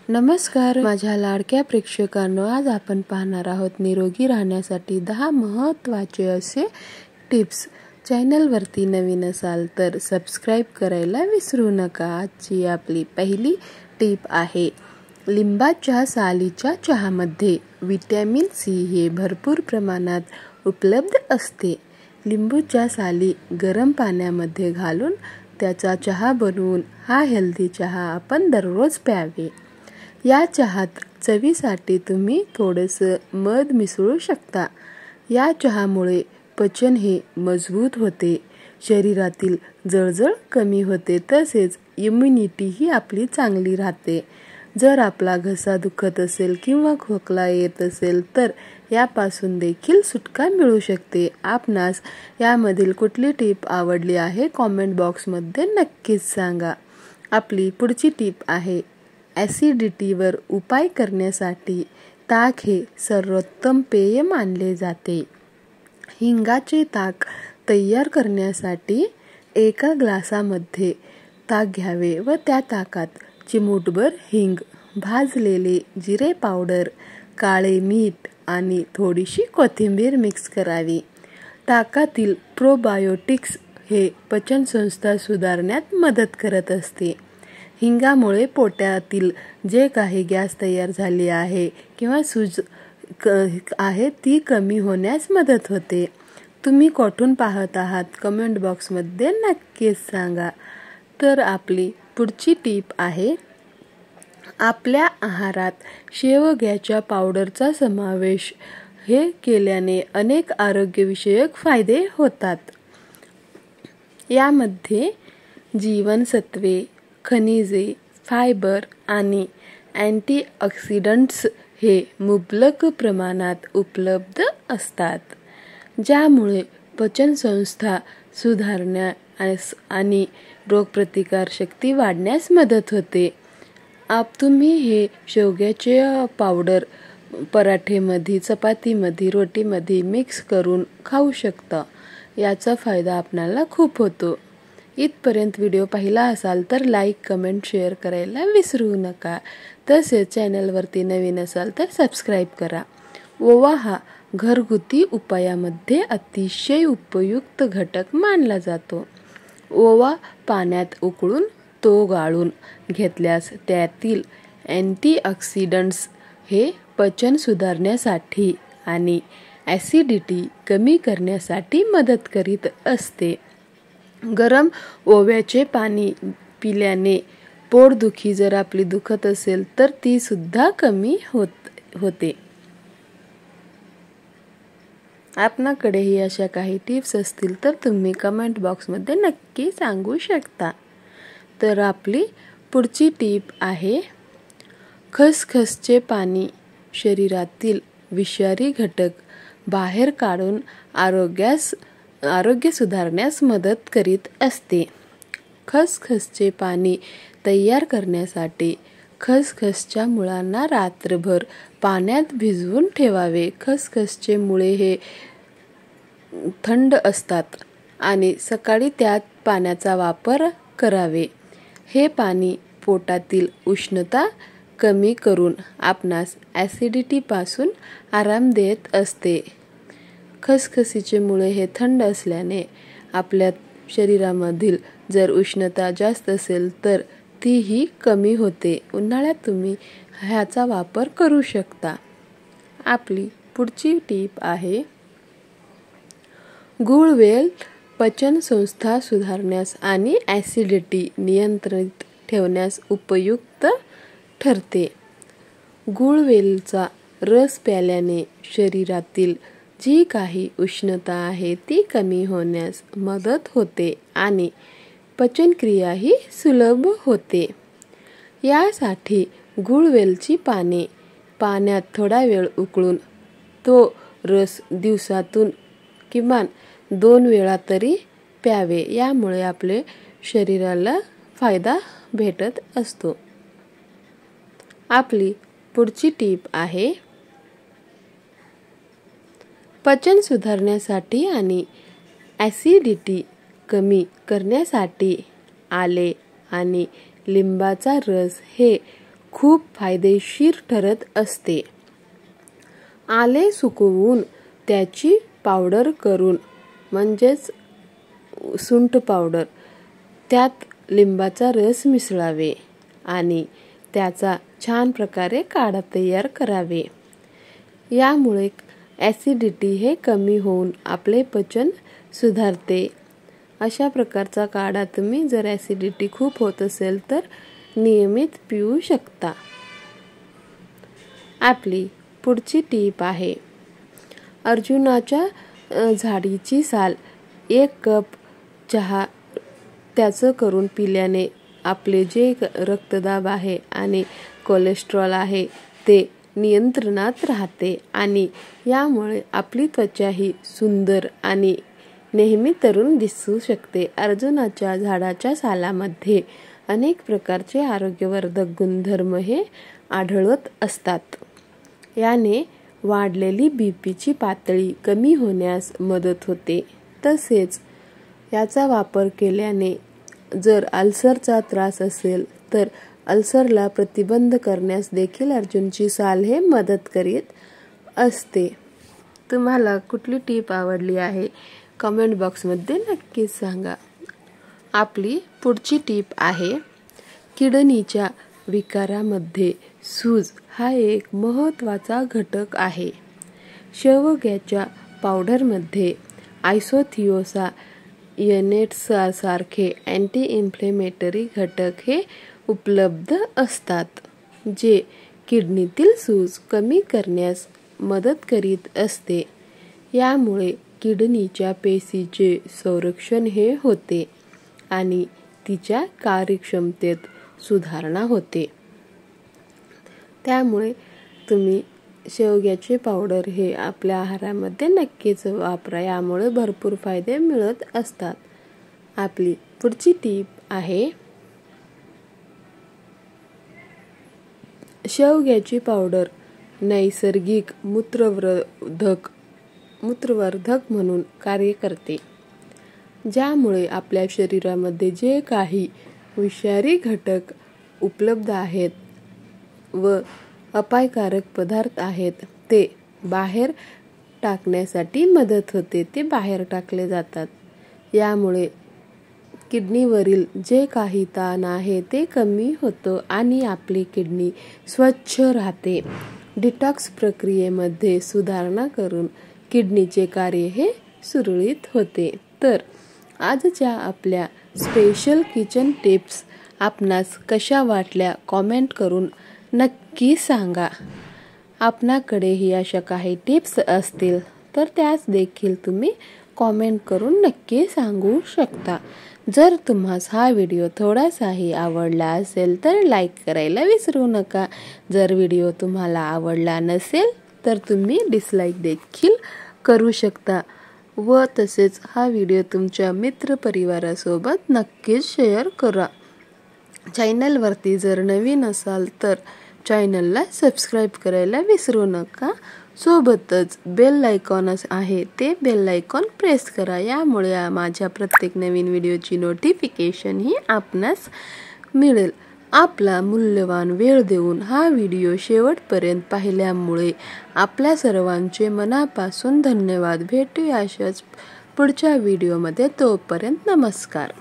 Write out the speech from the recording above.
नमस्कार माझ्या लाडक्या प्रेक्षकांनो, आज आपण पाहणार आहोत निरोगी राहण्यासाठी 10 महत्त्वाचे असे टिप्स। चॅनलवरती नवीन असाल तर सबस्क्राइब करायला विसरू नका। आजची आपली पहिली टिप आहे, लिंबाच्या सालीच्या चहामध्ये व्हिटॅमिन सी हे भरपूर प्रमाणात उपलब्ध असते। लिंबूच्या साली गरम पाण्यामध्ये घालून त्याचा चहा बनवून हा हेल्दी चहा आपण दररोज प्यावे। या चहात चवीसाठी तुम्ही थोडेसे मध मिसळू शकता। या चहामुळे पचन हे मजबूत होते, शरीरातील जळजळ कमी होते, तसेच इम्युनिटी ही आपली चांगली राहते। जर आपला घसा दुखत असेल किंवा खोकला येत असेल तर यापासून देखील सुटका मिळू शकते। आपणास यामधील कुठली टिप आवडली आहे कमेंट बॉक्समध्ये नक्कीच सांगा। आपली पुढची टिप आहे, ॲसिडिटीवर उपाय करण्यासाठी ताक हे सर्वोत्तम पेय मानले जाते। हिंगाचे ताक तयार करण्यासाठी एका ग्लासामध्ये ताक घ्यावे व त्या ताकात चिमूटभर हिंग, भाजलेले जिरे पावडर, काळे मीठ आणि थोडीशी कोथिंबीर मिक्स करावी। ताकातील प्रोबायोटिक्स हे पचनसंस्था सुधारण्यात मदत करत असते। हिंगामुळे पोटातील जे काही गॅस तयार झाली आहे किंवा सूज आहे ती कमी होण्यास मदत होते। तुम्ही कुठून पाहत आहात कमेंट बॉक्समध्ये नक्कीच सांगा। तर आपली पुढची टिप आहे, आपल्या आहारात शेवग्याच्या पावडरचा समावेश हे केल्याने अनेक आरोग्यविषयक फायदे होतात। यामध्ये जीवनसत्वे, खनिजे, फायबर आणि अँटीऑक्सिडंट्स हे मुबलक प्रमाणात उपलब्ध असतात, ज्यामुळे पचनसंस्था सुधारण्यास आणि रोगप्रतिकारशक्ती वाढण्यास मदत होते। तुम्ही हे शेवग्याचे पावडर पराठेमध्ये, चपातीमध्ये, रोटीमध्ये मिक्स करून खाऊ शकता। याचा फायदा आपल्याला खूप होतो। इथपर्यंत व्हिडिओ पाहिला असाल तर लाईक, कमेंट, शेअर करायला विसरू नका। तसेच चॅनलवरती नवीन असाल तर सबस्क्राइब करा। ओवा हा घरगुती उपायामध्ये अतिशय उपयुक्त घटक मानला जातो। ओवा पाण्यात उकळून तो गाळून घेतल्यास त्यातील अँटीऑक्सिडंट्स हे पचन सुधारण्यासाठी आणि ॲसिडिटी कमी करण्यासाठी मदत करीत असते। गरम ओव्याचे पाणी पिल्याने पोटदुखी जर आपली दुखत असेल तर ती सुद्धा कमी होते। आपणाकडेही अशा काही टिप्स असतील तर तुम्ही कमेंट बॉक्समध्ये नक्की सांगू शकता। तर आपली पुढची टिप आहे, खसखसचे पाणी शरीरातील विषारी घटक बाहेर काढून आरोग्य सुधारण्यास मदत करीत असते। खसखसचे पाणी तयार करण्यासाठी खसखसच्या मुळांना रात्रभर पाण्यात भिजवून ठेवावे। खसखसचे मुळे हे थंड असतात आणि सकाळी त्या पाण्याचा वापर करावे। हे पाणी पोटातील उष्णता कमी करून आपणास ॲसिडिटीपासून आराम देत असते। खसखसीचे मुळे हे थंड असल्याने आपल्या शरीरामधील जर उष्णता जास्त असेल तर तीही कमी होते। उन्हाळ्यात तुम्ही ह्याचा वापर करू शकता। आपली पुढची टिप आहे, गुळवेल पचनसंस्था सुधारण्यास आणि ॲसिडिटी नियंत्रित ठेवण्यास उपयुक्त ठरते। गुळवेलचा रस प्यायल्याने शरीरातील जी काही उष्णता आहे ती कमी होण्यास मदत होते आणि पचनक्रियाही सुलभ होते। यासाठी गुळवेलची पाने पाण्यात थोडा वेळ उकळून तो रस दिवसातून किमान 2 वेळा तरी प्यावे। यामुळे आपले शरीराला फायदा भेटत असतो। आपली पुढची टिप आहे, पचन सुधारण्यासाठी आणि ॲसिडिटी कमी करण्यासाठी आले आणि लिंबाचा रस हे खूप फायदेशीर ठरत असते. आले सुकवून त्याची पावडर करून म्हणजेच सुंठ पावडर, त्यात लिंबाचा रस मिसळावे आणि त्याचा छान प्रकारे काढा तयार करावे. यामुळे ॲसिडिटी हे कमी होऊन आपले पचन सुधारते. अशा प्रकारचा काढा तुम्ही जर ॲसिडिटी खूप होत असेल तर नियमित पिऊ शकता. आपली पुढची टीप आहे, अर्जुनाच्या झाडीची साल 1 कप चहा त्याचं करून पिल्याने आपले जे रक्तदाब आहे आणि कोलेस्ट्रॉल आहे ते नियंत्रणात राहते आणि यामुळे आपली त्वचाही सुंदर आणि नेहमी तरुण दिसू शकते. अर्जुनाच्या झाडाच्या सालामध्ये अनेक प्रकारचे आरोग्यवर्धक गुणधर्म हे आढळत असतात. याने वाढलेली बीपीची पातळी कमी होण्यास मदत होते. तसेच याचा वापर केल्याने जर अल्सरचा त्रास असेल तर अल्सरला प्रतिबंध करण्यास देखील अर्जुनची साल हे मदत करीत असते. तुम्हाला कुठली टीप आवडली आहे कमेंट बॉक्समध्ये नक्कीच सांगा. आपली पुढची टीप आहे, किडनीच्या विकारामध्ये सूज हा एक महत्त्वाचा घटक आहे. शेवग्याच्या पावडरमध्ये आयसोथिओसायनेट्ससारखे अँटी इन्फ्लेमेटरी घटक हे उपलब्ध असतात, जे किडनीतील सूज कमी करण्यास मदत करीत असते. यामुळे किडनीच्या पेशीचे संरक्षण हे होते आणि तिच्या कार्यक्षमतेत सुधारणा होते. त्यामुळे तुम्ही शेवग्याचे पावडर हे आपल्या आहारामध्ये नक्कीच वापरा. यामुळे भरपूर फायदे मिळत असतात. आपली पुढची टीप आहे, शेवग्याची पावडर नैसर्गिक मूत्रवर्धक म्हणून कार्य करते, ज्यामुळे आपल्या शरीरामध्ये जे काही विषारी घटक उपलब्ध आहेत व अपायकारक पदार्थ आहेत ते बाहेर टाकण्यासाठी मदत होते. ते बाहेर टाकले जातात. यामुळे किडनीवरील जे काही ताण आहे ते कमी होतं आणि आपली किडनी स्वच्छ राहते. डिटॉक्स प्रक्रियेमध्ये सुधारणा करून किडनीचे कार्य हे सुरळीत होते. तर आजच्या आपल्या स्पेशल किचन टिप्स आपणास कशा वाटल्या कॉमेंट करून नक्की सांगा. आपणाकडेही अशा काही टिप्स असतील तर त्यास देखील तुम्ही कॉमेंट करून नक्की सांगू शकता. जर तुम्हाला हा व्हिडिओ थोडासाही आवडला असेल तर लाईक करायला विसरू नका. जर व्हिडिओ तुम्हाला आवडला नसेल तर तुम्ही डिसलाईक देखील करू शकता व तसेच हा व्हिडिओ तुमच्या मित्रपरिवारासोबत नक्कीच शेअर करा. चॅनलवरती जर नवीन असाल तर चॅनलला सबस्क्राईब करायला विसरू नका. सोबतच बेल आयकॉन आहे ते बेल आयकॉन प्रेस करा. यामुळे माझ्या प्रत्येक नवीन व्हिडिओची नोटिफिकेशन ही आपणास मिळेल. आपला मूल्यवान वेळ देऊन हा व्हिडिओ शेवटपर्यंत पाहिल्यामुळे आपल्या सर्वांचे मनापासून धन्यवाद. भेटूया अशाच पुढच्या व्हिडिओमध्ये. तोपर्यंत नमस्कार.